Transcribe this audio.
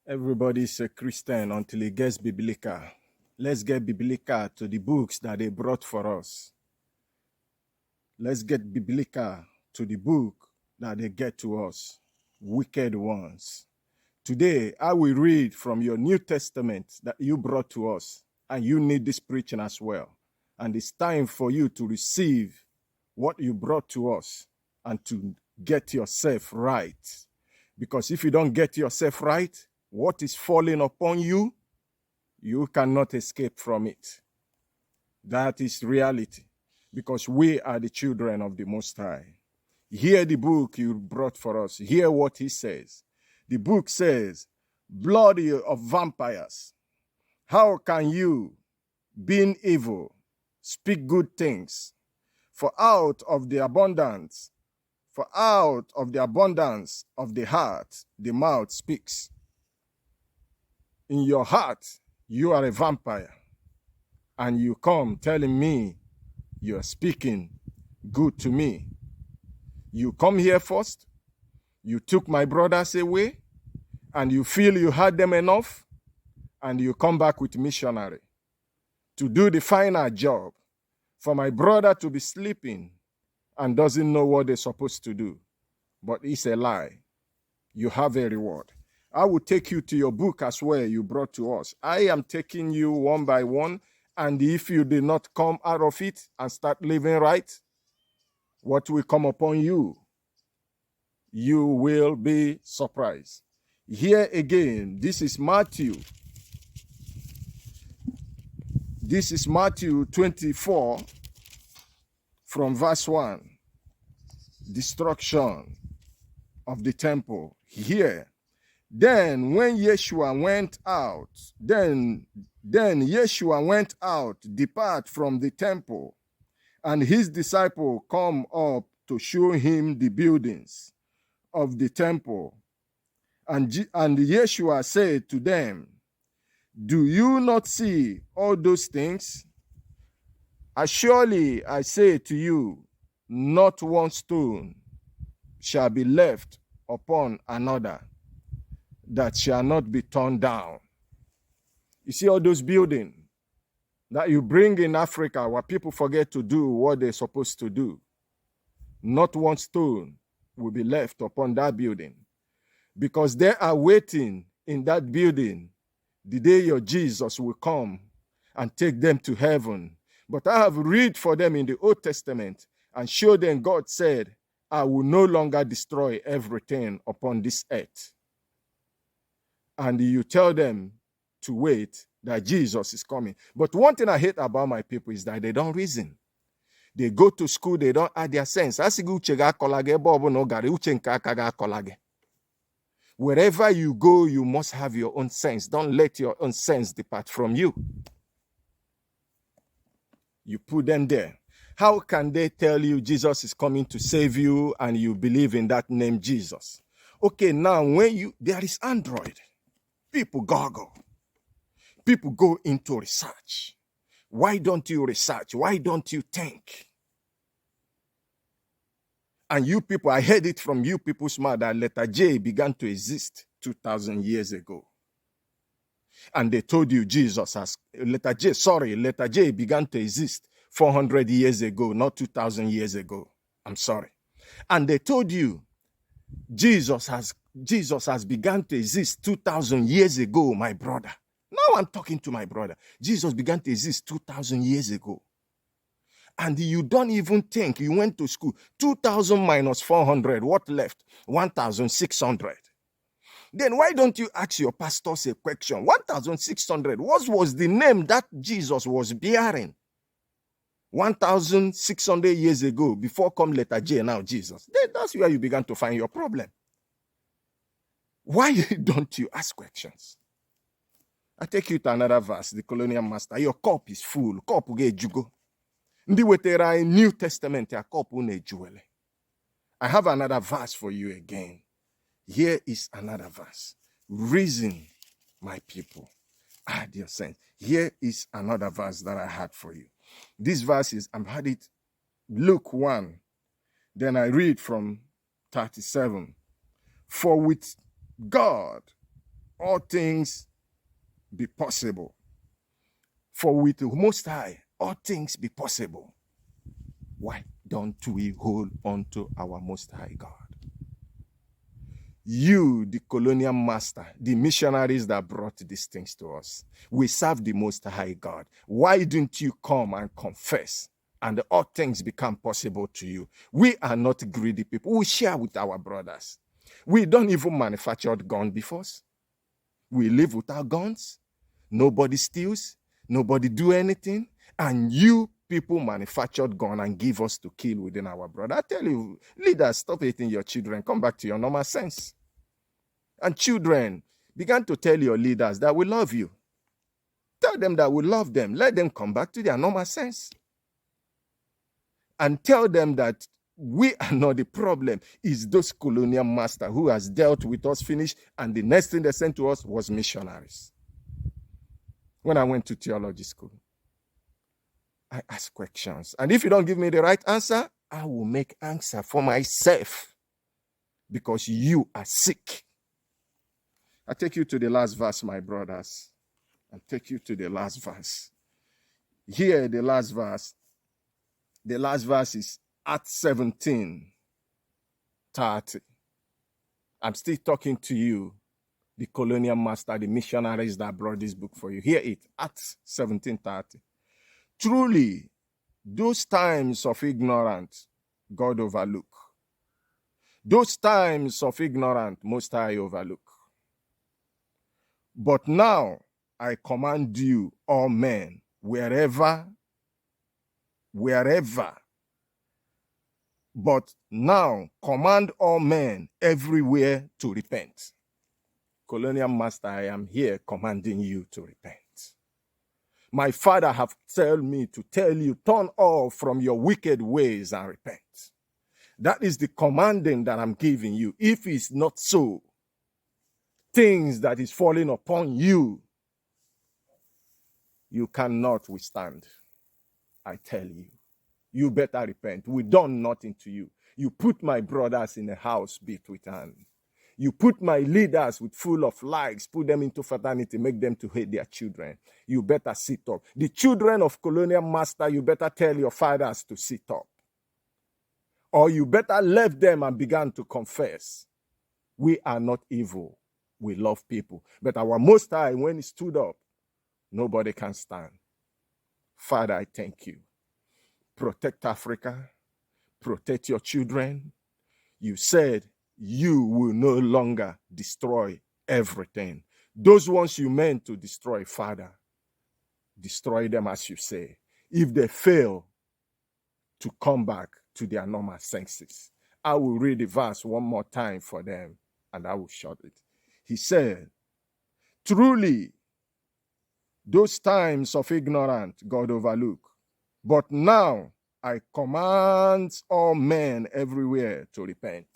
Everybody's a Christian until he gets biblical. Let's get biblical to the books that they brought for us. Let's get biblical to the book that they get to us, wicked ones. Today, I will read from your New Testament that you brought to us, and you need this preaching as well. And it's time for you to receive what you brought to us and to get yourself right. Because if you don't get yourself right, what is falling upon you, you cannot escape from it. That is reality, because we are the children of the Most High. Hear the book you brought for us. Hear what he says. The book says, blood of vampires, how can you, being evil, speak good things? For out of the abundance of the heart, the mouth speaks. In your heart, you are a vampire, and you come telling me you're speaking good to me. You come here first, you took my brothers away, and you feel you had them enough, and you come back with missionary to do the final job for my brother to be sleeping and doesn't know what they're supposed to do. But it's a lie. You have a reward. I will take you to your book as well you brought to us. I am taking you one by one, and if you did not come out of it and start living right, what will come upon you? You will be surprised. Here again, this is Matthew. This is Matthew 24 from verse 1. Destruction of the temple. Here. Then when Yeshua went out, Yeshua went out, depart from the temple, and his disciple come up to show him the buildings of the temple. And Yeshua said to them, do you not see all those things? Surely I say to you, not one stone shall be left upon another that shall not be torn down. You see all those buildings that you bring in Africa where people forget to do what they're supposed to do. Not one stone will be left upon that building, because they are waiting in that building the day your Jesus will come and take them to heaven. But I have read for them in the Old Testament and show them God said, I will no longer destroy everything upon this earth. And you tell them to wait, that Jesus is coming. But one thing I hate about my people is that they don't reason. They go to school, they don't add their sense. Wherever you go, you must have your own sense. Don't let your own sense depart from you. You put them there. How can they tell you Jesus is coming to save you and you believe in that name Jesus? Okay, now when there is Android, people goggle. People go into research. Why don't you research? Why don't you think? And you people, I heard it from you people's mouth that letter J began to exist 2,000 years ago. And they told you letter J began to exist 400 years ago, not 2,000 years ago. I'm sorry. And they told you Jesus has begun to exist 2,000 years ago, my brother. Now I'm talking to my brother. Jesus began to exist 2,000 years ago. And you don't even think, you went to school, 2,000 minus 400, what left? 1,600. Then why don't you ask your pastors a question? 1,600, what was the name that Jesus was bearing 1,600 years ago, before come letter J, now Jesus? Then that's where you began to find your problem. Why don't you ask questions? I take you to another verse, the colonial master. Your cup is full. Cup uge jugo. Ndi wetera in New Testament, ya cup une juele. I have another verse for you again. Here is another verse. Reason, my people. Add your sense. Here is another verse that I had for you. This verse is, I've had it, Luke 1. Then I read from 37. For with God, all things be possible. For with the Most High, all things be possible. Why don't we hold on to our Most High God? You, the colonial master, the missionaries that brought these things to us, we serve the Most High God. Why didn't you come and confess? And all things become possible to you. We are not greedy people. We share with our brothers. We don't even manufacture guns before us. We live without guns. Nobody steals. Nobody do anything. And you people manufactured gun and give us to kill within our brother. I tell you, leaders, stop hating your children. Come back to your normal sense. And children, begin to tell your leaders that we love you. Tell them that we love them. Let them come back to their normal sense. And tell them that we are not the problem. It's those colonial master who has dealt with us, finished, and the next thing they sent to us was missionaries. When I went to theology school, I asked questions. And if you don't give me the right answer, I will make answer for myself. Because you are sick. I take you to the last verse, my brothers. I take you to the last verse. Here, the last verse. The last verse is Acts 17:30. I'm still talking to you, the colonial master, the missionaries that brought this book for you. Hear it, Acts 17:30. Truly, those times of ignorance, God overlook. Those times of ignorance, Most High overlook. But now I command you, all men, wherever. But now command all men everywhere to repent. Colonial master, I am here commanding you to repent. My Father have told me to tell you, turn off from your wicked ways and repent. That is the commanding that I'm giving you. If it's not so, things that is falling upon you, you cannot withstand. I tell you, you better repent. We done nothing to you. You put my brothers in a house beat with hand. You put my leaders with full of lies, put them into fraternity, make them to hate their children. You better sit up. The children of colonial master, you better tell your fathers to sit up. Or you better leave them and begin to confess. We are not evil. We love people. But our Most High, when he stood up, nobody can stand. Father, I thank you. Protect Africa. Protect your children. You said you will no longer destroy everything. Those ones you meant to destroy, Father, destroy them as you say. If they fail to come back to their normal senses, I will read the verse one more time for them and I will shut it. He said, truly, those times of ignorance God overlook. But now I command all men everywhere to repent.